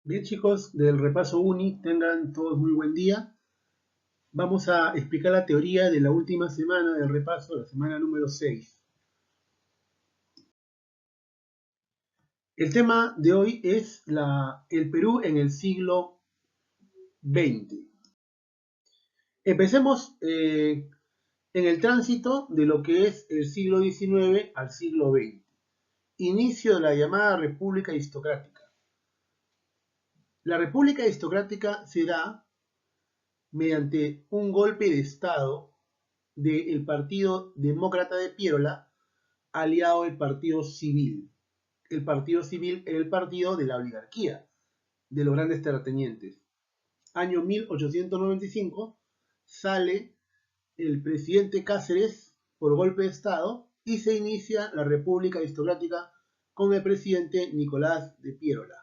Bien, chicos, del repaso UNI, tengan todos muy buen día. Vamos a explicar la teoría de la última semana del repaso, la semana número 6. El tema de hoy es el Perú en el siglo XX. Empecemos en el tránsito de lo que es el siglo XIX al siglo XX. Inicio de la llamada República Aristocrática. La República Aristocrática se da mediante un golpe de Estado del Partido Demócrata de Piérola, aliado del Partido Civil. El Partido Civil era el partido de la oligarquía, de los grandes terratenientes. Año 1895 sale el presidente Cáceres por golpe de Estado y se inicia la República Aristocrática con el presidente Nicolás de Piérola.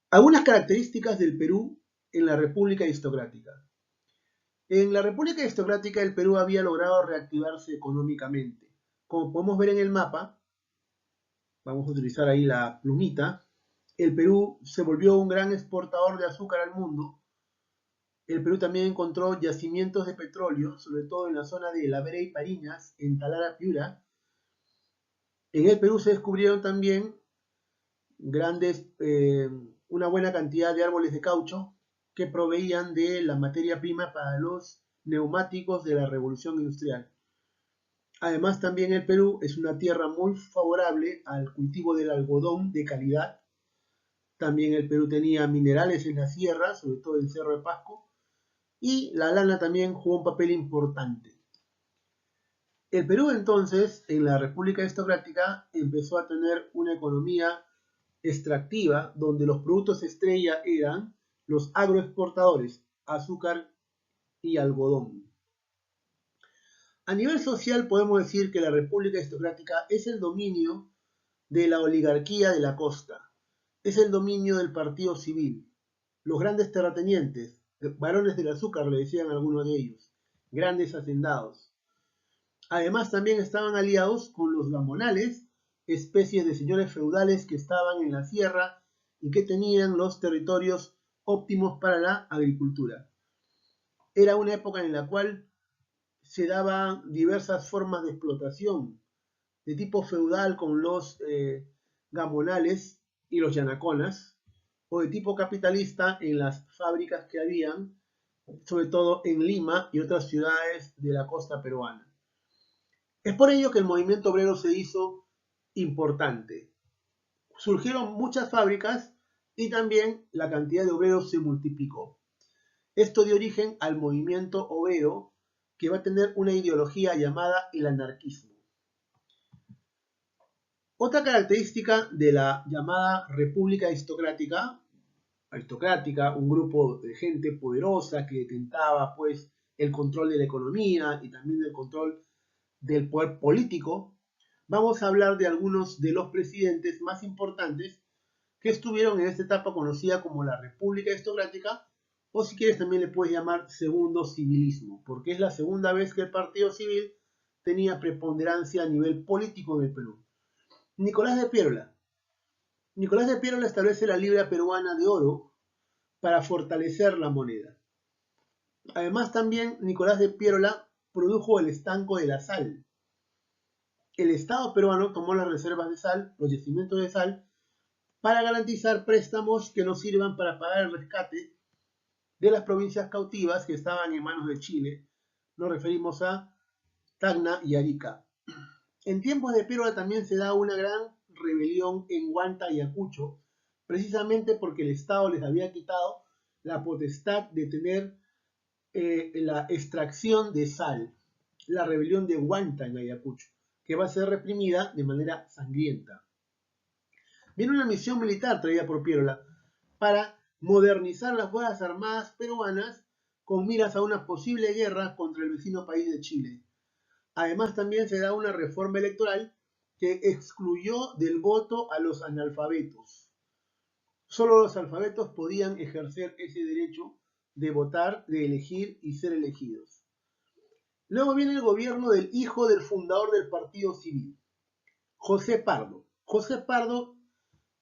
Algunas características del Perú en la República Aristocrática. En la República Aristocrática el Perú había logrado reactivarse económicamente. Como podemos ver en el mapa, vamos a utilizar ahí la plumita, el Perú se volvió un gran exportador de azúcar al mundo. El Perú también encontró yacimientos de petróleo, sobre todo en la zona de La Vera y Pariñas, en Talara, Piura. En el Perú se descubrieron también una buena cantidad de árboles de caucho que proveían de la materia prima para los neumáticos de la revolución industrial. Además, también el Perú es una tierra muy favorable al cultivo del algodón de calidad. También el Perú tenía minerales en la sierra, sobre todo el Cerro de Pasco, y la lana también jugó un papel importante. El Perú entonces, en la República Aristocrática, empezó a tener una economía extractiva donde los productos estrella eran los agroexportadores, azúcar y algodón. A nivel social podemos decir que la República Aristocrática es el dominio de la oligarquía de la costa, es el dominio del partido civil, los grandes terratenientes, varones del azúcar le decían algunos de ellos, grandes hacendados. Además también estaban aliados con los gamonales, especies de señores feudales que estaban en la sierra y que tenían los territorios óptimos para la agricultura. Era una época en la cual se daban diversas formas de explotación de tipo feudal con los gamonales y los yanaconas, o de tipo capitalista en las fábricas que habían, sobre todo en Lima y otras ciudades de la costa peruana. Es por ello que el movimiento obrero se hizo importante. Surgieron muchas fábricas y también la cantidad de obreros se multiplicó. Esto dio origen al movimiento obrero, que va a tener una ideología llamada el anarquismo. Otra característica de la llamada República aristocrática, un grupo de gente poderosa que detentaba pues el control de la economía y también el control del poder político, vamos a hablar de algunos de los presidentes más importantes que estuvieron en esta etapa conocida como la República Aristocrática, o si quieres también le puedes llamar segundo civilismo, porque es la segunda vez que el Partido Civil tenía preponderancia a nivel político en el Perú. Nicolás de Piérola. Nicolás de Piérola establece la libra peruana de oro para fortalecer la moneda. Además también Nicolás de Piérola produjo el estanco de la sal. El Estado peruano tomó las reservas de sal, los yacimientos de sal, para garantizar préstamos que nos sirvan para pagar el rescate de las provincias cautivas que estaban en manos de Chile. Nos referimos a Tacna y Arica. En tiempos de Piérola también se da una gran rebelión en Huanta y Ayacucho, precisamente porque el Estado les había quitado la potestad de tener la extracción de sal, la rebelión de Huanta en Ayacucho, que va a ser reprimida de manera sangrienta. Viene una misión militar traída por Piérola para modernizar las Fuerzas Armadas peruanas con miras a una posible guerra contra el vecino país de Chile. Además también se da una reforma electoral que excluyó del voto a los analfabetos. Solo los alfabetos podían ejercer ese derecho de votar, de elegir y ser elegidos. Luego viene el gobierno del hijo del fundador del Partido Civil, José Pardo. José Pardo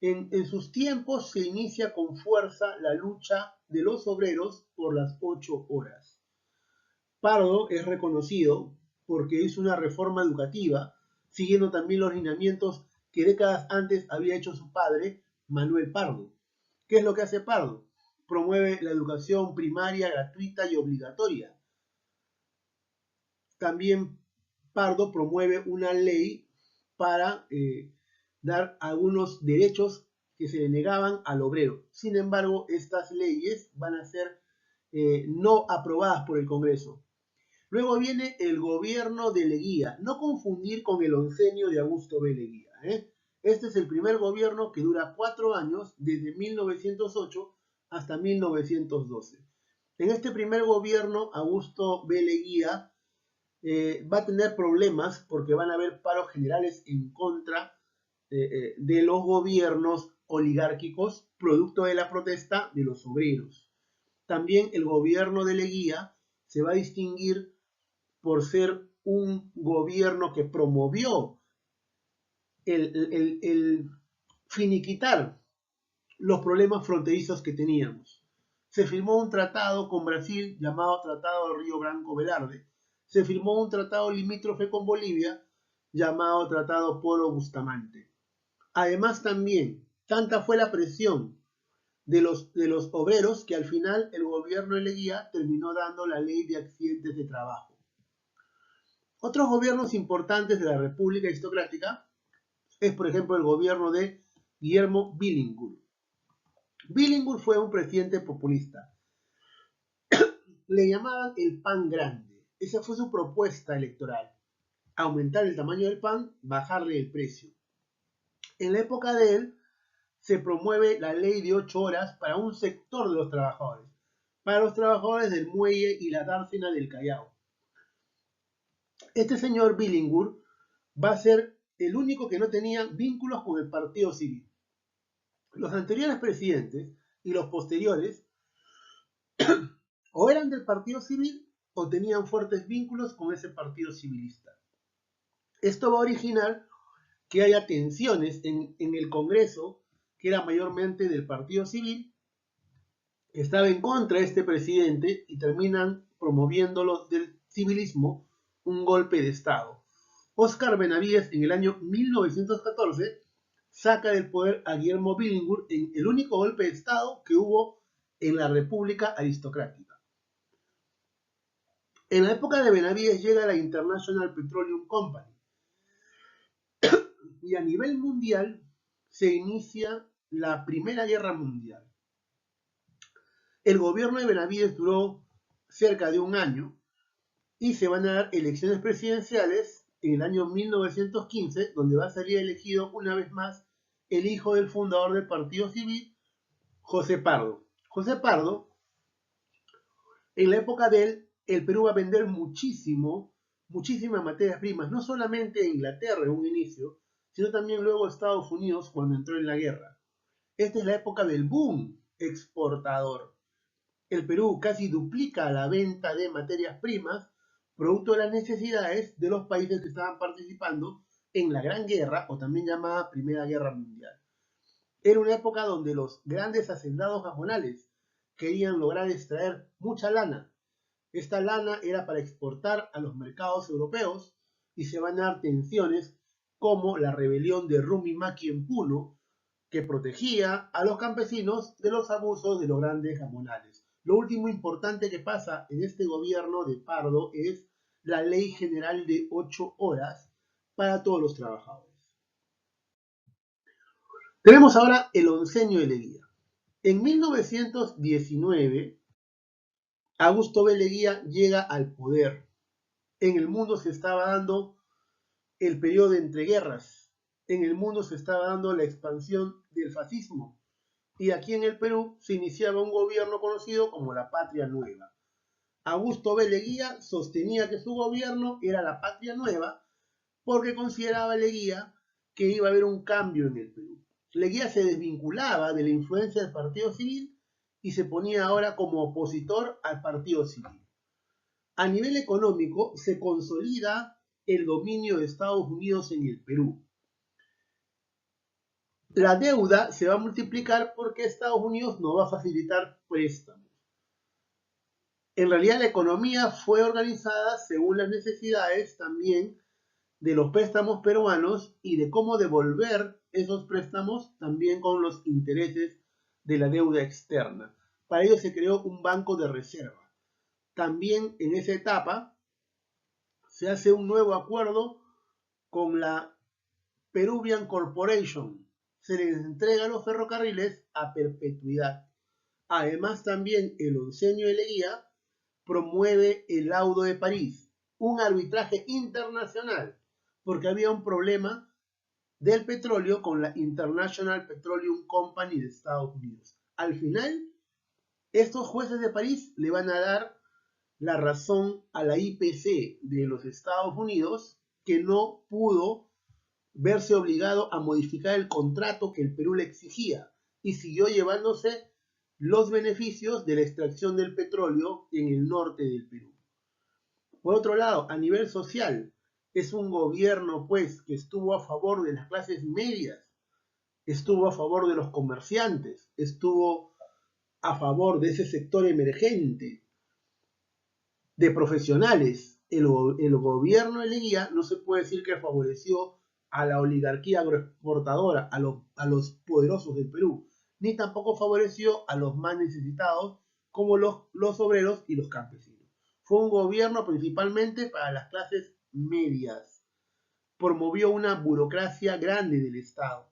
En sus tiempos se inicia con fuerza la lucha de los obreros por las 8 horas. Pardo es reconocido porque hizo una reforma educativa, siguiendo también los lineamientos que décadas antes había hecho su padre, Manuel Pardo. ¿Qué es lo que hace Pardo? Promueve la educación primaria gratuita y obligatoria. También Pardo promueve una ley para dar algunos derechos que se le negaban al obrero. Sin embargo, estas leyes van a ser no aprobadas por el Congreso. Luego viene el gobierno de Leguía, no confundir con el oncenio de Augusto B. Leguía. Este es el primer gobierno que dura 4 años, desde 1908 hasta 1912. En este primer gobierno, Augusto B. Leguía va a tener problemas porque van a haber paros generales en contra de los gobiernos oligárquicos, producto de la protesta de los obreros. También el gobierno de Leguía se va a distinguir por ser un gobierno que promovió el finiquitar los problemas fronterizos que teníamos. Se firmó un tratado con Brasil llamado Tratado de Río Branco Velarde. Se firmó un tratado limítrofe con Bolivia llamado Tratado Polo Bustamante. Además también, tanta fue la presión de los obreros que al final el gobierno de Leguía terminó dando la ley de accidentes de trabajo. Otros gobiernos importantes de la República Aristocrática es, por ejemplo, el gobierno de Guillermo Billingur. Billingur fue un presidente populista. Le llamaban el pan grande. Esa fue su propuesta electoral. Aumentar el tamaño del pan, bajarle el precio. En la época de él, se promueve la ley de 8 horas para un sector de los trabajadores. Para los trabajadores del muelle y la dársena del Callao. Este señor Billingur va a ser el único que no tenía vínculos con el partido civil. Los anteriores presidentes y los posteriores o eran del partido civil o tenían fuertes vínculos con ese partido civilista. Esto va a originar que haya tensiones en el Congreso, que era mayormente del partido civil, que estaba en contra de este presidente y terminan promoviendo los del civilismo un golpe de Estado. Óscar Benavides en el año 1914 saca del poder a Guillermo Billingur en el único golpe de Estado que hubo en la República Aristocrática. En la época de Benavides llega la International Petroleum Company y a nivel mundial se inicia la Primera Guerra Mundial. El gobierno de Benavides duró cerca de un año y se van a dar elecciones presidenciales en el año 1915, donde va a salir elegido una vez más el hijo del fundador del Partido Civil, José Pardo. José Pardo, en la época de él, el Perú va a vender muchísimas materias primas, no solamente a Inglaterra en un inicio, sino también luego a Estados Unidos cuando entró en la guerra. Esta es la época del boom exportador. El Perú casi duplica la venta de materias primas, producto de las necesidades de los países que estaban participando en la Gran Guerra, o también llamada Primera Guerra Mundial. Era una época donde los grandes hacendados japonales querían lograr extraer mucha lana. Esta lana era para exportar a los mercados europeos y se van a dar tensiones como la rebelión de Rumimaki en Puno, que protegía a los campesinos de los abusos de los grandes jamonales. Lo último importante que pasa en este gobierno de Pardo es la ley general de 8 horas para todos los trabajadores. Tenemos ahora el oncenio de Leguía. En 1919, Augusto B. Leguía llega al poder. En el mundo se estaba dando el periodo de entreguerras. En el mundo se estaba dando la expansión del fascismo. Y aquí en el Perú se iniciaba un gobierno conocido como la Patria Nueva. Augusto B. Leguía sostenía que su gobierno era la Patria Nueva porque consideraba Leguía que iba a haber un cambio en el Perú. Leguía se desvinculaba de la influencia del Partido Civil y se ponía ahora como opositor al Partido Civil. A nivel económico se consolida el dominio de Estados Unidos en el Perú. La deuda se va a multiplicar porque Estados Unidos no va a facilitar préstamos. En realidad la economía fue organizada según las necesidades también de los préstamos peruanos y de cómo devolver esos préstamos también con los intereses de la deuda externa. Para ello se creó un banco de reserva. También en esa etapa se hace un nuevo acuerdo con la Peruvian Corporation. Se les entrega los ferrocarriles a perpetuidad. Además también el onceño de Leguía promueve el laudo de París, un arbitraje internacional, porque había un problema del petróleo con la International Petroleum Company de Estados Unidos. Al final, estos jueces de París le van a dar la razón a la IPC de los Estados Unidos, que no pudo verse obligado a modificar el contrato que el Perú le exigía y siguió llevándose los beneficios de la extracción del petróleo en el norte del Perú. Por otro lado, a nivel social, es un gobierno pues que estuvo a favor de las clases medias, estuvo a favor de los comerciantes, estuvo a favor de ese sector emergente, de profesionales. El gobierno de Leguía no se puede decir que favoreció a la oligarquía agroexportadora, a los poderosos del Perú, ni tampoco favoreció a los más necesitados como los obreros y los campesinos. Fue un gobierno principalmente para las clases medias. Promovió una burocracia grande del Estado.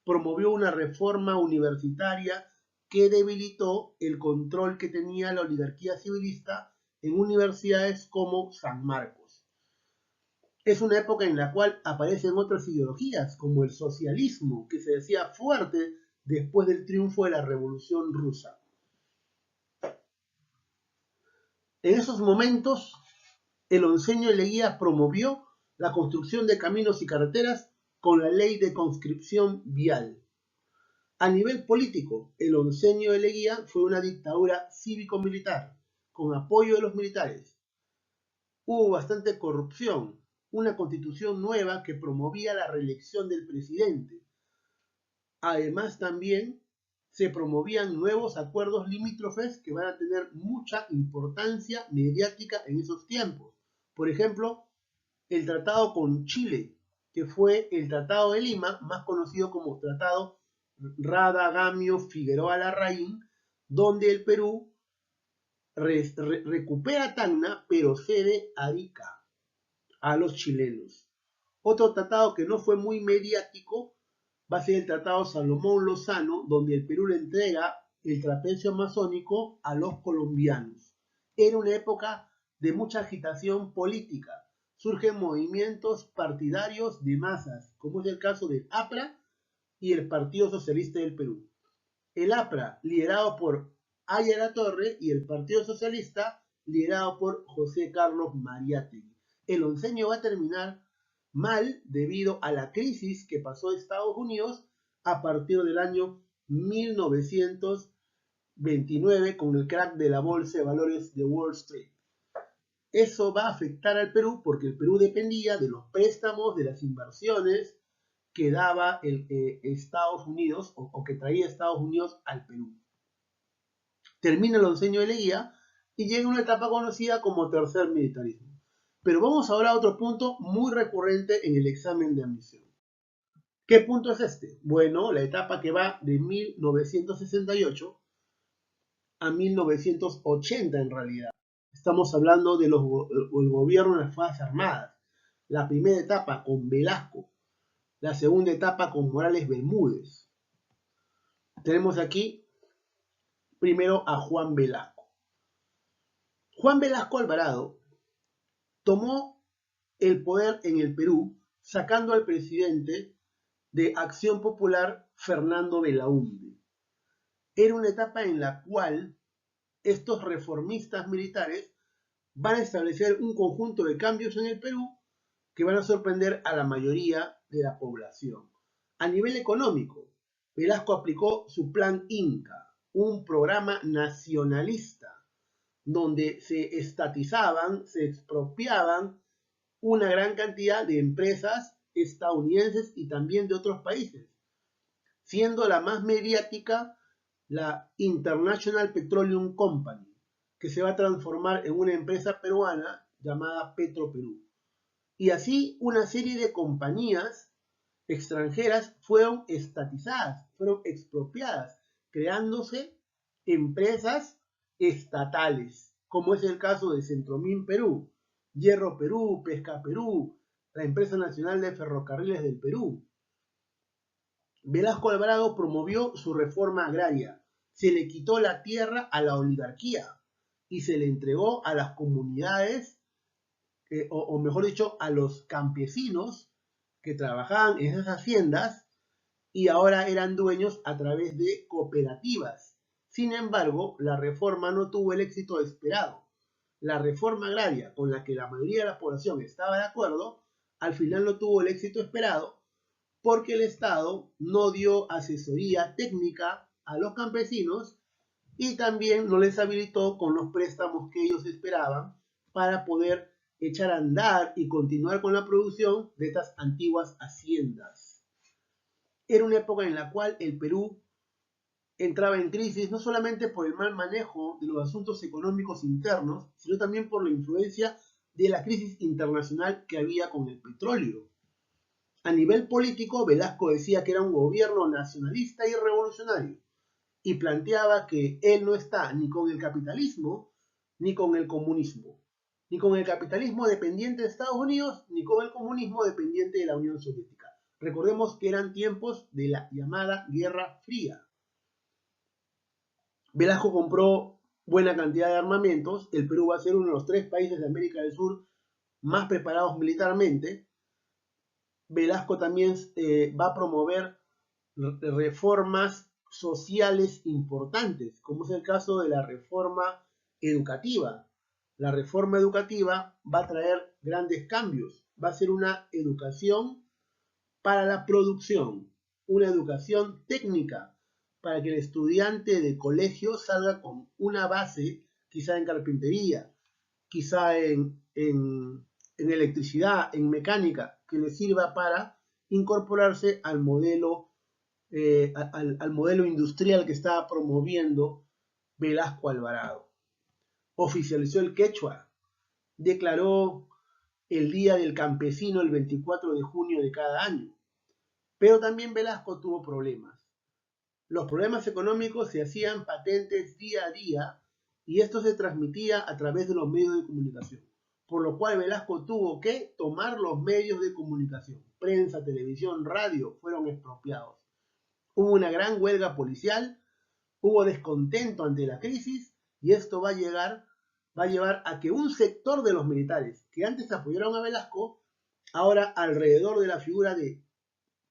Promovió una reforma universitaria que debilitó el control que tenía la oligarquía civilista en universidades como San Marcos. Es una época en la cual aparecen otras ideologías, como el socialismo, que se decía fuerte después del triunfo de la Revolución Rusa. En esos momentos, el onceño de Leguía promovió la construcción de caminos y carreteras con la ley de conscripción vial. A nivel político, el onceño de Leguía fue una dictadura cívico-militar, con apoyo de los militares. Hubo bastante corrupción, una constitución nueva que promovía la reelección del presidente. Además, también se promovían nuevos acuerdos limítrofes que van a tener mucha importancia mediática en esos tiempos. Por ejemplo, el tratado con Chile, que fue el Tratado de Lima, más conocido como Tratado Radagamio Figueroa Larraín, donde el Perú recupera Tacna, pero cede Arica a los chilenos. Otro tratado que no fue muy mediático va a ser el Tratado Salomón Lozano, donde el Perú le entrega el trapecio amazónico a los colombianos. Era una época de mucha agitación política. Surgen movimientos partidarios de masas, como es el caso del APRA y el Partido Socialista del Perú. El APRA, liderado por Aya La Torre, y el Partido Socialista, liderado por José Carlos Mariátegui. El onceño va a terminar mal debido a la crisis que pasó Estados Unidos a partir del año 1929 con el crack de la bolsa de valores de Wall Street. Eso va a afectar al Perú porque el Perú dependía de los préstamos, de las inversiones que daba Estados Unidos o que traía Estados Unidos al Perú. Termina el onceño de Leguía y llega una etapa conocida como tercer militarismo. Pero vamos ahora a otro punto muy recurrente en el examen de admisión. ¿Qué punto es este? Bueno, la etapa que va de 1968 a 1980 en realidad. Estamos hablando del gobierno de las Fuerzas Armadas. La primera etapa con Velasco, la segunda etapa con Morales Bermúdez. Tenemos aquí primero a Juan Velasco. Juan Velasco Alvarado tomó el poder en el Perú sacando al presidente de Acción Popular, Fernando Belaúnde. Era una etapa en la cual estos reformistas militares van a establecer un conjunto de cambios en el Perú que van a sorprender a la mayoría de la población. A nivel económico, Velasco aplicó su Plan Inca, un programa nacionalista donde se estatizaban, se expropiaban una gran cantidad de empresas estadounidenses y también de otros países. siendo la más mediática la International Petroleum Company, que se va a transformar en una empresa peruana llamada Petroperú. Y así una serie de compañías extranjeras fueron estatizadas, fueron expropiadas, creándose empresas estatales, como es el caso de Centromín Perú, Hierro Perú, Pesca Perú, la Empresa Nacional de Ferrocarriles del Perú. Velasco Alvarado promovió su reforma agraria. Se le quitó la tierra a la oligarquía y se le entregó a las comunidades, o mejor dicho, a los campesinos que trabajaban en esas haciendas y ahora eran dueños a través de cooperativas. Sin embargo, la reforma no tuvo el éxito esperado. La reforma agraria, con la que la mayoría de la población estaba de acuerdo, al final no tuvo el éxito esperado porque el Estado no dio asesoría técnica a los campesinos y también no les habilitó con los préstamos que ellos esperaban para poder echar a andar y continuar con la producción de estas antiguas haciendas. Era una época en la cual el Perú entraba en crisis no solamente por el mal manejo de los asuntos económicos internos, sino también por la influencia de la crisis internacional que había con el petróleo. A nivel político, Velasco decía que era un gobierno nacionalista y revolucionario y planteaba que él no está ni con el capitalismo ni con el comunismo, ni con el capitalismo dependiente de Estados Unidos ni con el comunismo dependiente de la Unión Soviética. Recordemos que eran tiempos de la llamada Guerra Fría. Velasco compró buena cantidad de armamentos. El Perú va a ser uno de los 3 países de América del Sur más preparados militarmente. Velasco también va a promover reformas sociales importantes, como es el caso de la reforma educativa. La reforma educativa va a traer grandes cambios. Va a ser una educación para la producción, una educación técnica, para que el estudiante de colegio salga con una base, quizá en carpintería, quizá en electricidad, en mecánica, que le sirva para incorporarse al modelo industrial que estaba promoviendo Velasco Alvarado. Oficializó el quechua, declaró el Día del Campesino el 24 de junio de cada año. Pero también Velasco tuvo problemas. Los problemas económicos se hacían patentes día a día y esto se transmitía a través de los medios de comunicación, por lo cual Velasco tuvo que tomar los medios de comunicación. Prensa, televisión, radio fueron expropiados. Hubo una gran huelga policial, hubo descontento ante la crisis y esto va a llevar a que un sector de los militares que antes apoyaron a Velasco, ahora alrededor de la figura de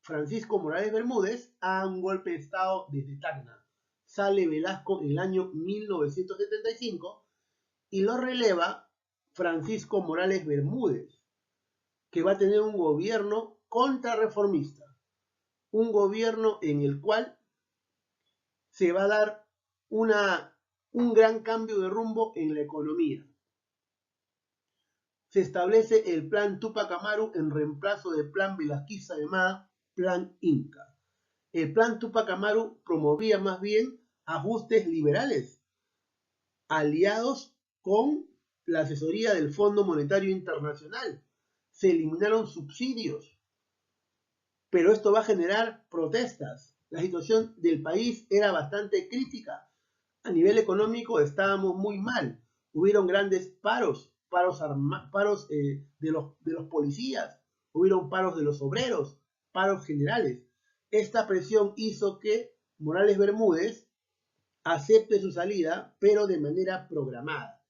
Francisco Morales Bermúdez, haga un golpe de Estado desde Tacna. Sale Velasco en el año 1975 y lo releva Francisco Morales Bermúdez, que va a tener un gobierno contrarreformista, un gobierno en el cual se va a dar un gran cambio de rumbo en la economía. Se establece el Plan Tupac Amaru en reemplazo del Plan Velasquiza llamado Plan Inca. El Plan Tupac Amaru promovía más bien ajustes liberales, aliados con la asesoría del Fondo Monetario Internacional. Se eliminaron subsidios, pero esto va a generar protestas. La situación del país era bastante crítica. A nivel económico estábamos muy mal. Hubieron grandes paros de los policías, hubieron paros de los obreros, paros generales. Esta presión hizo que Morales Bermúdez acepte su salida, pero de manera programada.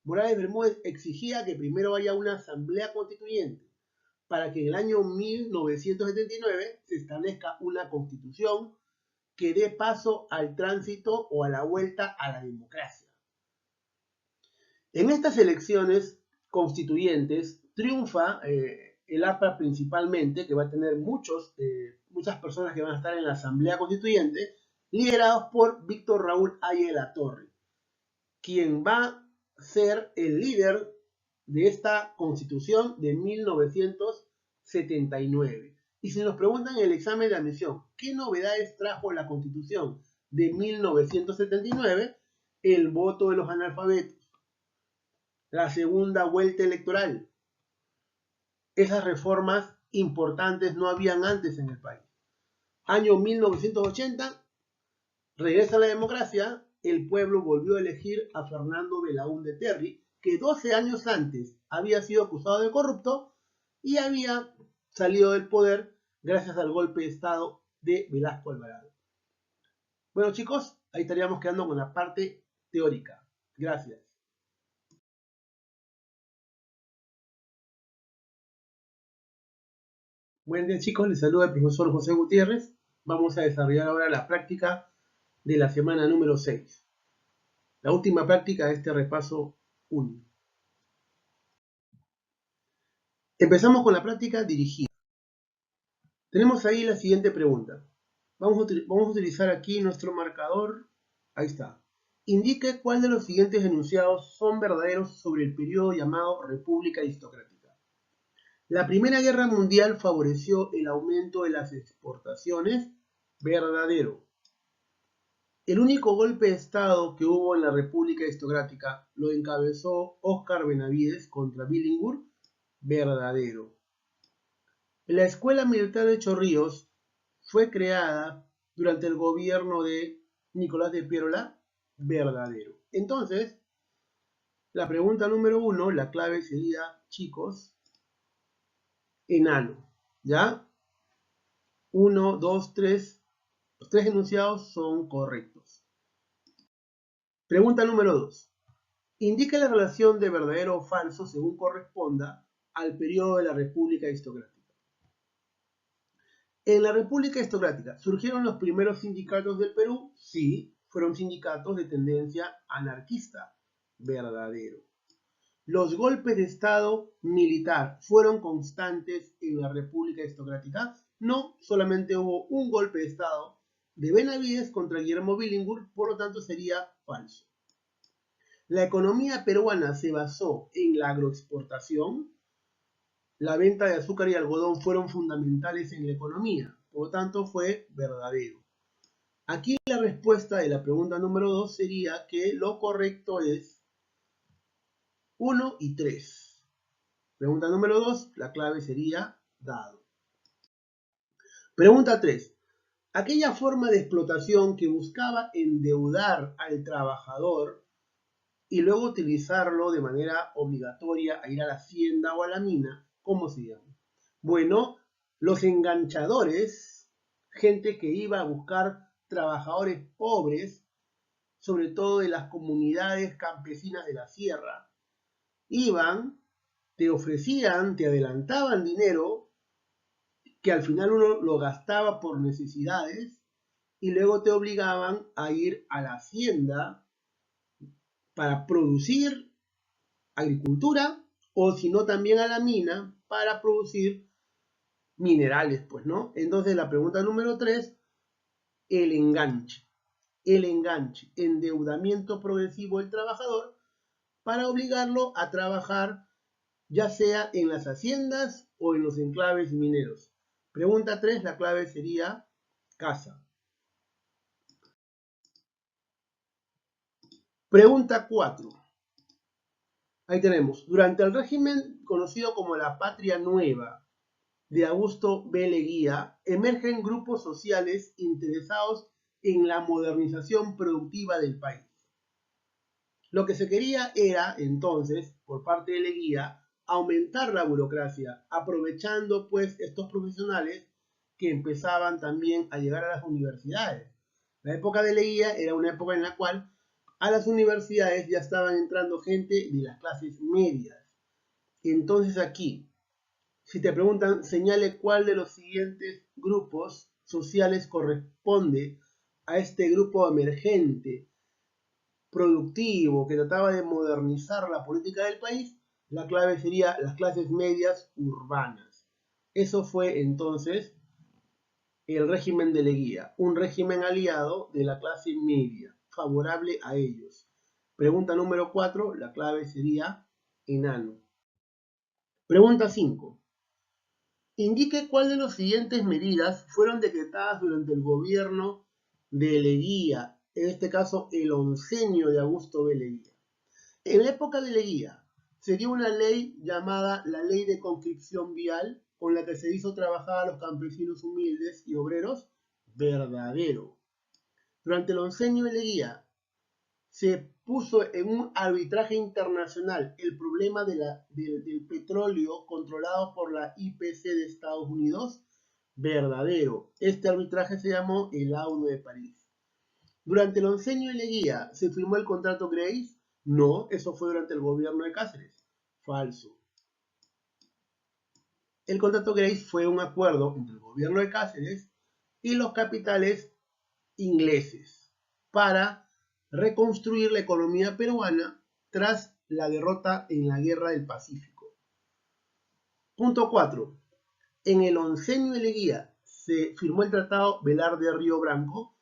Morales Bermúdez exigía que primero haya una asamblea constituyente para que en el año 1979 se establezca una constitución que dé paso al tránsito o a la vuelta a la democracia. En estas elecciones constituyentes triunfa el APRA principalmente, que va a tener muchas personas que van a estar en la Asamblea Constituyente, liderados por Víctor Raúl Haya de la Torre, quien va a ser el líder de esta Constitución de 1979. Y si nos preguntan en el examen de admisión, ¿qué novedades trajo la Constitución de 1979? El voto de los analfabetos, la segunda vuelta electoral. Esas reformas importantes no habían antes en el país. Año 1980, regresa la democracia, el pueblo volvió a elegir a Fernando Belaúnde Terry, que 12 años antes había sido acusado de corrupto y había salido del poder gracias al golpe de Estado de Velasco Alvarado. Bueno, chicos, ahí estaríamos quedando con la parte teórica. Gracias. Buen día, chicos, les saluda el profesor José Gutiérrez. Vamos a desarrollar ahora la práctica de la semana número 6. La última práctica de este repaso 1. Empezamos con la práctica dirigida. Tenemos ahí la siguiente pregunta. Vamos a utilizar aquí nuestro marcador. Ahí está. Indique cuál de los siguientes enunciados son verdaderos sobre el periodo llamado República Aristocrática. La Primera Guerra Mundial favoreció el aumento de las exportaciones. Verdadero. El único golpe de Estado que hubo en la República Aristocrática lo encabezó Óscar Benavides contra Billinghurst. Verdadero. La Escuela Militar de Chorrillos fue creada durante el gobierno de Nicolás de Piérola. Verdadero. Entonces, la pregunta número 1, la clave sería, chicos, enano. ¿Ya? 1, 2, 3. Los 3 enunciados son correctos. Pregunta número 2. Indica la relación de verdadero o falso según corresponda al periodo de la República Aristocrática. En la República Aristocrática, ¿surgieron los primeros sindicatos del Perú? Sí, fueron sindicatos de tendencia anarquista. Verdadero. ¿Los golpes de Estado militar fueron constantes en la República Aristocrática? No, solamente hubo un golpe de Estado de Benavides contra Guillermo Billinghurst, por lo tanto sería falso. La economía peruana se basó en la agroexportación. La venta de azúcar y algodón fueron fundamentales en la economía, por lo tanto fue verdadero. Aquí la respuesta de la pregunta número 2 sería que lo correcto es 1 y 3. Pregunta número 2, la clave sería dado. Pregunta 3. Aquella forma de explotación que buscaba endeudar al trabajador y luego utilizarlo de manera obligatoria a ir a la hacienda o a la mina, ¿cómo se llama? Bueno, los enganchadores, gente que iba a buscar trabajadores pobres, sobre todo de las comunidades campesinas de la sierra, iban, te ofrecían, te adelantaban dinero, que al final uno lo gastaba por necesidades, y luego te obligaban a ir a la hacienda para producir agricultura, o si no también a la mina para producir minerales, pues, ¿no? Entonces la pregunta número 3, el enganche. El enganche, endeudamiento progresivo del trabajador para obligarlo a trabajar ya sea en las haciendas o en los enclaves mineros. Pregunta 3, la clave sería casa. Pregunta 4. Ahí tenemos, durante el régimen conocido como la Patria Nueva de Augusto B. Leguía, emergen grupos sociales interesados en la modernización productiva del país. Lo que se quería era, entonces, por parte de Leguía, aumentar la burocracia, aprovechando pues estos profesionales que empezaban también a llegar a las universidades. La época de Leguía era una época en la cual a las universidades ya estaban entrando gente de las clases medias. Entonces aquí, si te preguntan, señale cuál de los siguientes grupos sociales corresponde a este grupo emergente, productivo, que trataba de modernizar la política del país, la clave sería las clases medias urbanas. Eso fue entonces el régimen de Leguía, un régimen aliado de la clase media, favorable a ellos. Pregunta número 4, la clave sería enano. Pregunta 5. Indique cuál de las siguientes medidas fueron decretadas durante el gobierno de Leguía, en este caso el oncenio de Augusto B. Leguía. En la época de Leguía se dio una ley llamada la Ley de Conscripción Vial, con la que se hizo trabajar a los campesinos humildes y obreros verdadero. Durante el oncenio de Leguía se puso en un arbitraje internacional el problema del petróleo controlado por la IPC de Estados Unidos verdadero. Este arbitraje se llamó el Auto de París. Durante el oncenio de Leguía se firmó el contrato Grace. No, eso fue durante el gobierno de Cáceres. Falso. El contrato Grace fue un acuerdo entre el gobierno de Cáceres y los capitales ingleses para reconstruir la economía peruana tras la derrota en la Guerra del Pacífico. Punto 4. En el oncenio de Leguía se firmó el tratado Velarde-Río Branco.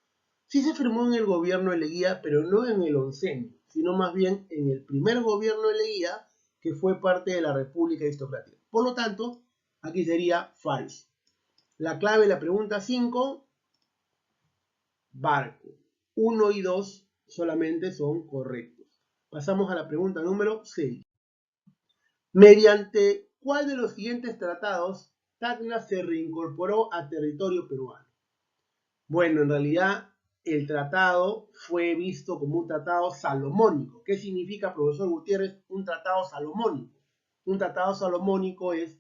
Sí se firmó en el gobierno de Leguía, pero no en el oncenio, sino más bien en el primer gobierno de Leguía, que fue parte de la República Aristocrática. Por lo tanto, aquí sería falso. La clave de la pregunta 5, barco. 1 y 2 solamente son correctos. Pasamos a la pregunta número 6. ¿Mediante cuál de los siguientes tratados Tacna se reincorporó a territorio peruano? Bueno, en realidad el tratado fue visto como un tratado salomónico. ¿Qué significa, profesor Gutiérrez, un tratado salomónico? Un tratado salomónico es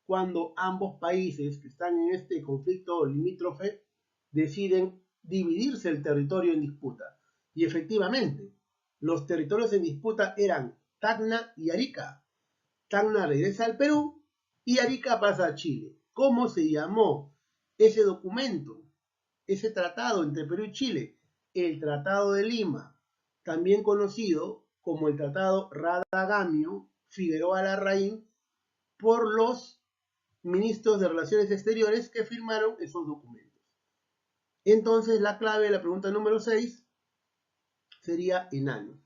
cuando ambos países que están en este conflicto limítrofe deciden dividirse el territorio en disputa. Y efectivamente, los territorios en disputa eran Tacna y Arica. Tacna regresa al Perú y Arica pasa a Chile. ¿Cómo se llamó ese documento? Ese tratado entre Perú y Chile, el Tratado de Lima, también conocido como el Tratado Radagamio-Figueroa Larraín, por los ministros de Relaciones Exteriores que firmaron esos documentos. Entonces, la clave de la pregunta número 6 sería enano.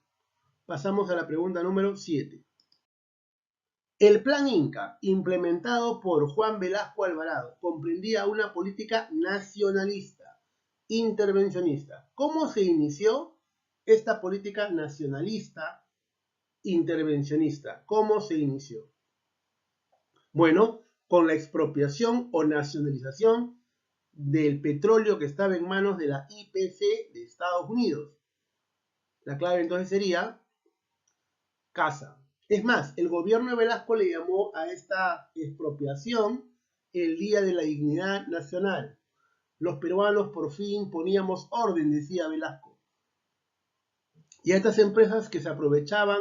Pasamos a la pregunta número 7. El Plan Inca, implementado por Juan Velasco Alvarado, comprendía una política nacionalista, intervencionista. ¿Cómo se inició esta política nacionalista intervencionista? ¿Cómo se inició? Bueno, con la expropiación o nacionalización del petróleo que estaba en manos de la IPC de Estados Unidos. La clave entonces sería casa. Es más, el gobierno de Velasco le llamó a esta expropiación el Día de la Dignidad Nacional. Los peruanos por fin poníamos orden, decía Velasco. Y a estas empresas que se aprovechaban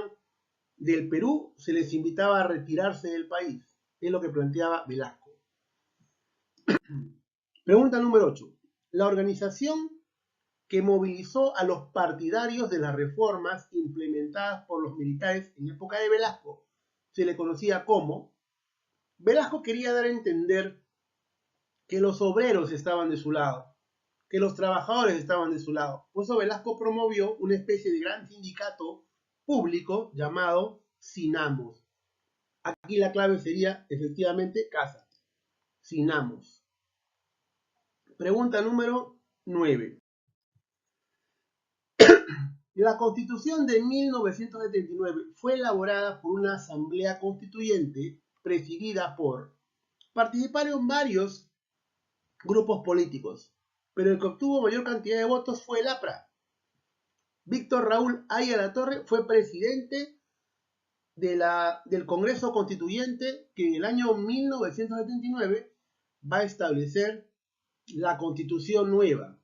del Perú se les invitaba a retirarse del país. Es lo que planteaba Velasco. Pregunta número 8. La organización que movilizó a los partidarios de las reformas implementadas por los militares en época de Velasco se le conocía como. Velasco quería dar a entender que los obreros estaban de su lado, que los trabajadores estaban de su lado. Por eso Velasco promovió una especie de gran sindicato público llamado Sinamos. Aquí la clave sería efectivamente casa. Sinamos. Pregunta número 9. La Constitución de 1979 fue elaborada por una asamblea constituyente presidida por. Participaron varios grupos políticos, pero el que obtuvo mayor cantidad de votos fue el APRA. Víctor Raúl Haya Latorre fue presidente del Congreso Constituyente, que en el año 1979 va a establecer la Constitución nueva.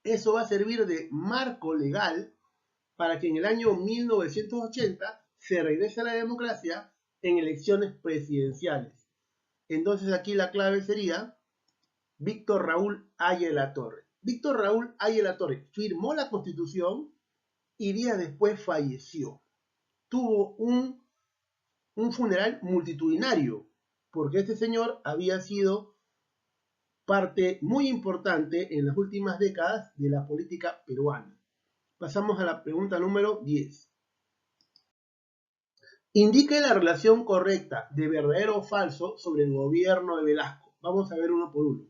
Eso va a servir de marco legal para que en el año 1980 se regrese a la democracia en elecciones presidenciales. Entonces aquí la clave sería Víctor Raúl Haya Latorre. Víctor Raúl Haya Latorre firmó la Constitución y días después falleció. Tuvo un funeral multitudinario, porque este señor había sido parte muy importante en las últimas décadas de la política peruana. Pasamos a la pregunta número 10. Indique la relación correcta de verdadero o falso sobre el gobierno de Velasco. Vamos a ver uno por uno.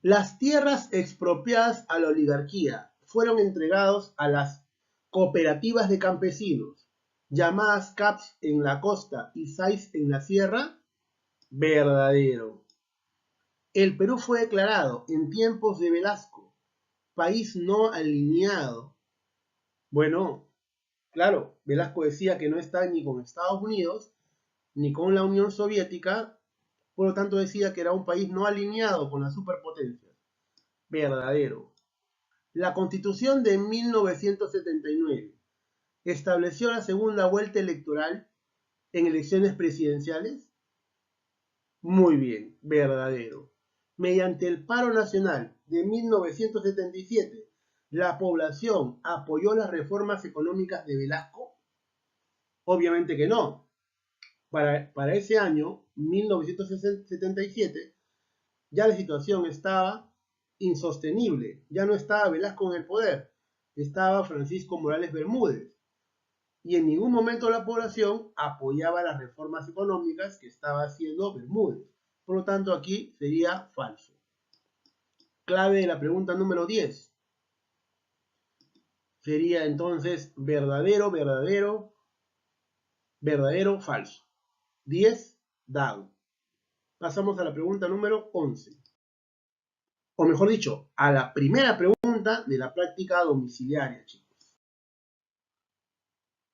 Las tierras expropiadas a la oligarquía fueron entregadas a las cooperativas de campesinos, llamadas CAPS en la costa y SAIS en la sierra. Verdadero. El Perú fue declarado en tiempos de Velasco país no alineado. Bueno, claro, Velasco decía que no está ni con Estados Unidos ni con la Unión Soviética, por lo tanto decía que era un país no alineado con las superpotencias. Verdadero. La Constitución de 1979 estableció la segunda vuelta electoral en elecciones presidenciales. Muy bien, verdadero. Mediante el paro nacional de 1977, ¿la población apoyó las reformas económicas de Velasco? Obviamente que no. Para ese año, 1977, ya la situación estaba insostenible. Ya no estaba Velasco en el poder. Estaba Francisco Morales Bermúdez. Y en ningún momento la población apoyaba las reformas económicas que estaba haciendo Bermúdez. Por lo tanto, aquí sería falso. Clave de la pregunta número 10. Sería entonces verdadero, verdadero, verdadero, falso. 10, dado. Pasamos a la pregunta número 11. O mejor dicho, a la primera pregunta de la práctica domiciliaria, chicos.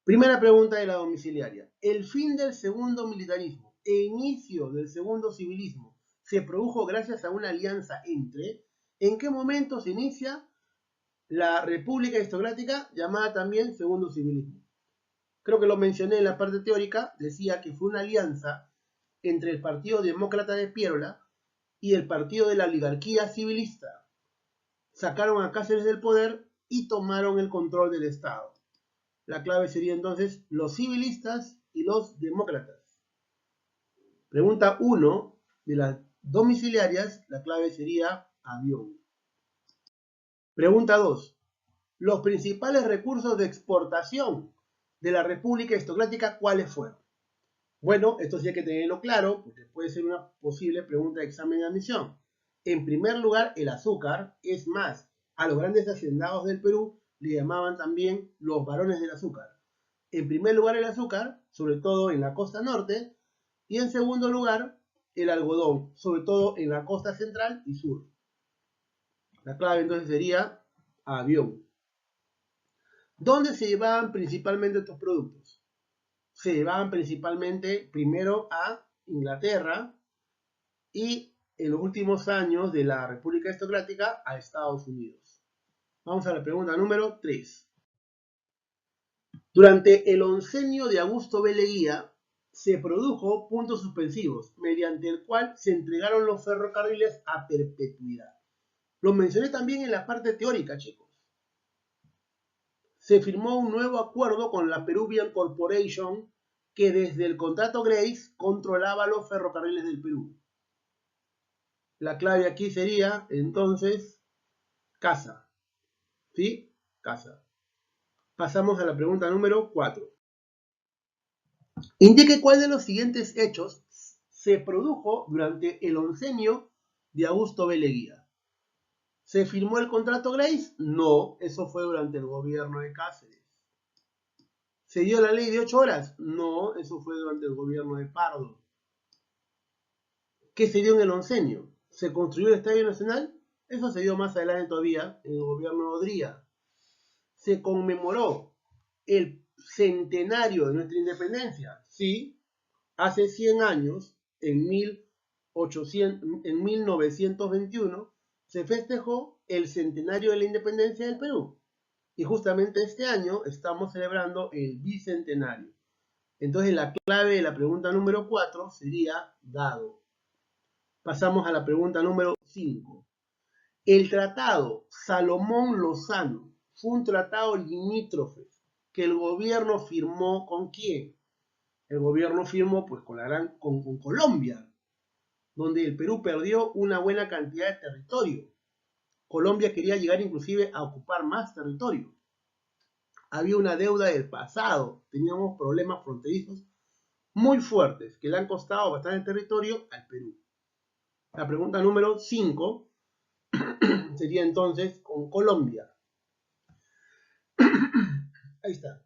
Primera pregunta de la domiciliaria. ¿El fin del segundo militarismo e inicio del segundo civilismo se produjo gracias a una alianza entre? ¿En qué momento se inicia la República Aristocrática, llamada también segundo civilismo? Creo que lo mencioné en la parte teórica. Decía que fue una alianza entre el Partido Demócrata de Piérola y el Partido de la Oligarquía Civilista. Sacaron a Cáceres del poder y tomaron el control del Estado. La clave sería entonces los civilistas y los demócratas. Pregunta 1 de las domiciliarias, la clave sería avión. Pregunta 2. Los principales recursos de exportación de la República Aristocrática, ¿cuáles fueron? Bueno, esto sí hay que tenerlo claro, porque puede ser una posible pregunta de examen de admisión. En primer lugar, el azúcar. Es más, a los grandes hacendados del Perú le llamaban también los varones del azúcar. En primer lugar, el azúcar, sobre todo en la costa norte, y en segundo lugar, el algodón, sobre todo en la costa central y sur. La clave entonces sería avión. ¿Dónde se llevaban principalmente estos productos? Se llevaban principalmente primero a Inglaterra y en los últimos años de la República Aristocrática a Estados Unidos. Vamos a la pregunta número 3. Durante el oncenio de Augusto B. Leguía se produjo puntos suspensivos, mediante el cual se entregaron los ferrocarriles a perpetuidad. Lo mencioné también en la parte teórica, chicos. Se firmó un nuevo acuerdo con la Peruvian Corporation que desde el contrato Grace controlaba los ferrocarriles del Perú. La clave aquí sería, entonces, casa. ¿Sí? Casa. Pasamos a la pregunta número 4. Indique cuál de los siguientes hechos se produjo durante el oncenio de Augusto B. Leguía. ¿Se firmó el contrato Grace? No, eso fue durante el gobierno de Cáceres. ¿Se dio la ley de 8 horas? No, eso fue durante el gobierno de Pardo. ¿Qué se dio en el oncenio? ¿Se construyó el Estadio Nacional? Eso se dio más adelante todavía, en el gobierno de Odría. ¿Se conmemoró el centenario de nuestra independencia? Sí, hace 100 años, en 1921, se festejó el centenario de la independencia del Perú. Y justamente este año estamos celebrando el bicentenario. Entonces la clave de la pregunta número 4 sería dado. Pasamos a la pregunta número 5. El tratado Salomón-Lozano fue un tratado limítrofe que el gobierno firmó ¿con quién? El gobierno firmó pues con Colombia, donde el Perú perdió una buena cantidad de territorio. Colombia quería llegar inclusive a ocupar más territorio. había una deuda del pasado, teníamos problemas fronterizos muy fuertes que le han costado bastante territorio al Perú. La pregunta número 5 sería entonces con Colombia. Ahí está.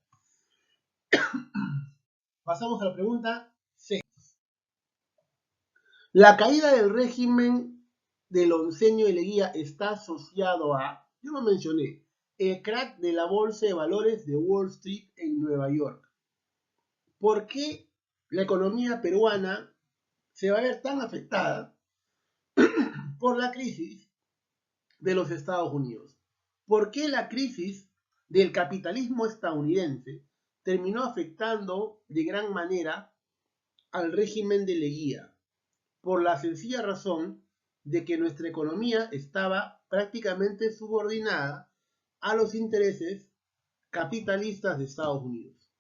Pasamos a la pregunta 6. La caída del régimen del onceño de Leguía está asociado a, yo lo mencioné, el crack de la bolsa de valores de Wall Street en Nueva York. ¿Por qué la economía peruana se va a ver tan afectada por la crisis de los Estados Unidos? ¿Por qué la crisis del capitalismo estadounidense terminó afectando de gran manera al régimen de Leguía? Por la sencilla razón de que nuestra economía estaba prácticamente subordinada a los intereses capitalistas de Estados Unidos.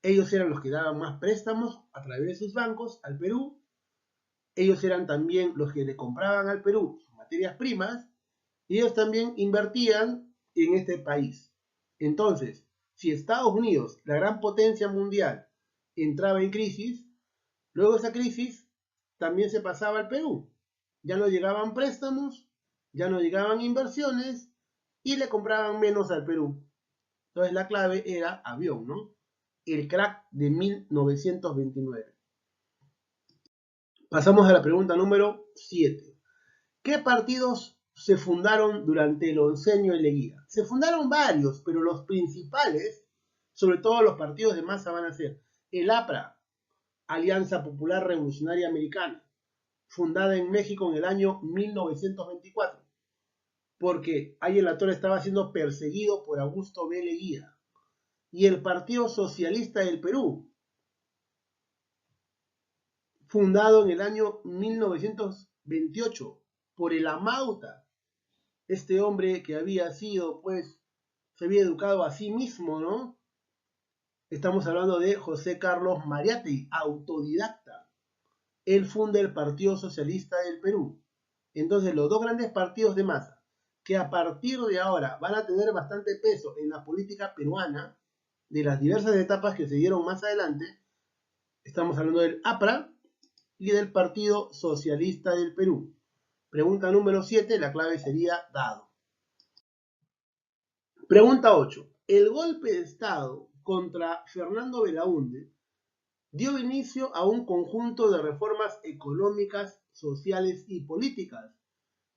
Ellos eran los que daban más préstamos a través de sus bancos al Perú. Ellos eran también los que le compraban al Perú sus materias primas y ellos también invertían en este país. Entonces, si Estados Unidos, la gran potencia mundial, entraba en crisis, luego esa crisis también se pasaba al Perú. Ya no llegaban préstamos, ya no llegaban inversiones y le compraban menos al Perú. Entonces la clave era avión, ¿no? El crack de 1929. Pasamos a la pregunta número 7. ¿Qué partidos se fundaron durante el oncenio de Leguía? Se fundaron varios, pero los principales, sobre todo los partidos de masa, van a ser el APRA, Alianza Popular Revolucionaria Americana, fundada en México en el año 1924, porque ahí el actor estaba siendo perseguido por Augusto B. Leguía. Y el Partido Socialista del Perú, fundado en el año 1928 por el Amauta, este hombre que había sido, pues, se había educado a sí mismo, ¿no? Estamos hablando de José Carlos Mariátegui, autodidacta. Él funda el Partido Socialista del Perú. Entonces, los dos grandes partidos de masa, que a partir de ahora van a tener bastante peso en la política peruana, de las diversas etapas que se dieron más adelante, estamos hablando del APRA y del Partido Socialista del Perú. Pregunta número 7, la clave sería dado. Pregunta 8. El golpe de Estado contra Fernando Belaúnde dio inicio a un conjunto de reformas económicas, sociales y políticas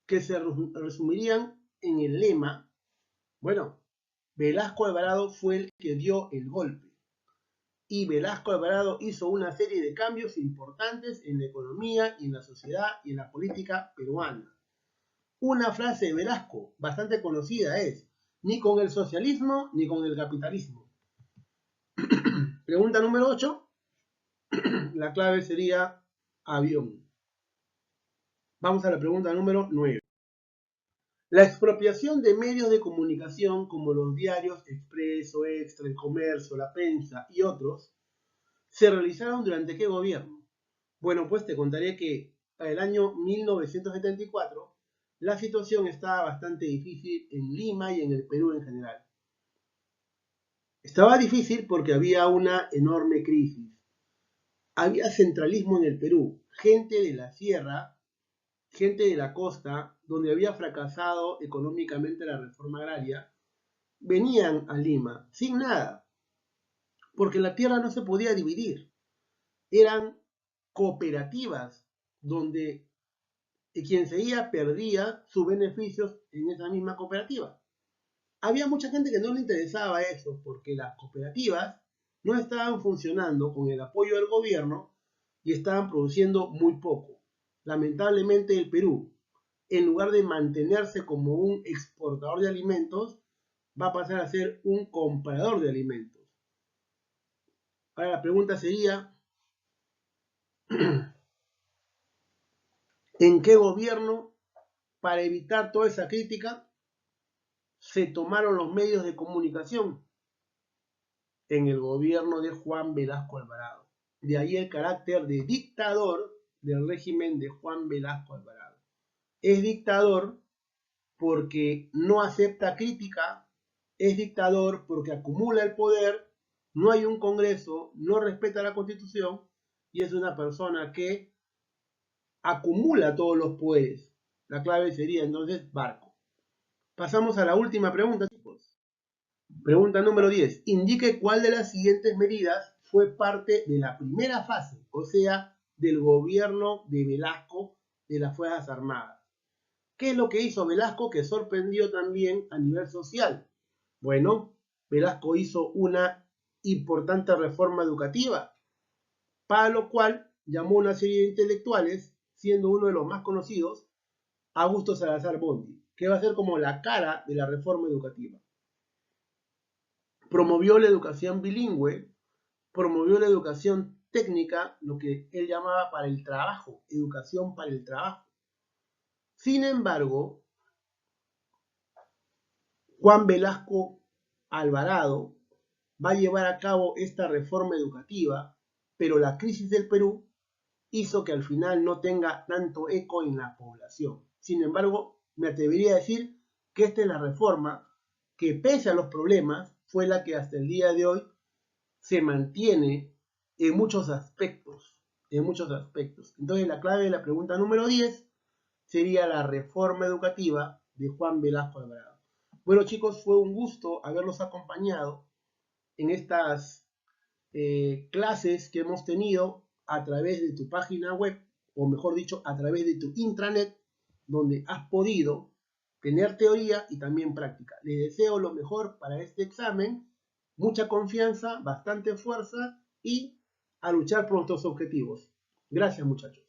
que se resumirían en el lema, bueno, Velasco Alvarado fue el que dio el golpe. Y Velasco Alvarado hizo una serie de cambios importantes en la economía y en la sociedad y en la política peruana. Una frase de Velasco bastante conocida es: ni con el socialismo ni con el capitalismo. Pregunta número 8. La clave sería avión. Vamos a la pregunta número 9. La expropiación de medios de comunicación como los diarios Expreso, Extra, El Comercio, La Prensa y otros se realizaron durante ¿qué gobierno? Bueno, pues te contaré que para el año 1974 la situación estaba bastante difícil en Lima y en el Perú en general. Estaba difícil porque había una enorme crisis. Había centralismo en el Perú, gente de la sierra, gente de la costa, donde había fracasado económicamente la reforma agraria, venían a Lima sin nada, porque la tierra no se podía dividir. Eran cooperativas donde quien se iba perdía sus beneficios en esa misma cooperativa. Había mucha gente que no le interesaba eso porque las cooperativas no estaban funcionando con el apoyo del gobierno y estaban produciendo muy poco. Lamentablemente el Perú, en lugar de mantenerse como un exportador de alimentos, va a pasar a ser un comprador de alimentos. Ahora la pregunta sería, ¿en qué gobierno, para evitar toda esa crítica, se tomaron los medios de comunicación? En el gobierno de Juan Velasco Alvarado. De ahí el carácter de dictador del régimen de Juan Velasco Alvarado. Es dictador porque no acepta crítica, es dictador porque acumula el poder, no hay un Congreso, no respeta la Constitución y es una persona que acumula todos los poderes. La clave sería entonces Barco. Pasamos a la última pregunta, chicos. Pregunta número 10. Indique cuál de las siguientes medidas fue parte de la primera fase, o sea, del gobierno de Velasco de las Fuerzas Armadas. ¿Qué es lo que hizo Velasco que sorprendió también a nivel social? Bueno, Velasco hizo una importante reforma educativa, para lo cual llamó a una serie de intelectuales, siendo uno de los más conocidos, Augusto Salazar Bondy, que va a ser como la cara de la reforma educativa. Promovió la educación bilingüe, promovió la educación técnica, lo que él llamaba para el trabajo, educación para el trabajo. Sin embargo, Juan Velasco Alvarado va a llevar a cabo esta reforma educativa, pero la crisis del Perú hizo que al final no tenga tanto eco en la población. Sin embargo, me atrevería a decir que esta es la reforma que, pese a los problemas, fue la que hasta el día de hoy se mantiene en muchos aspectos. Entonces, la clave de la pregunta número 10 sería la reforma educativa de Juan Velasco Alvarado. Bueno, chicos, fue un gusto haberlos acompañado en estas clases que hemos tenido a través de tu página web, o mejor dicho, a través de tu intranet, donde has podido tener teoría y también práctica. Les deseo lo mejor para este examen, mucha confianza, bastante fuerza y a luchar por nuestros objetivos. Gracias, muchachos.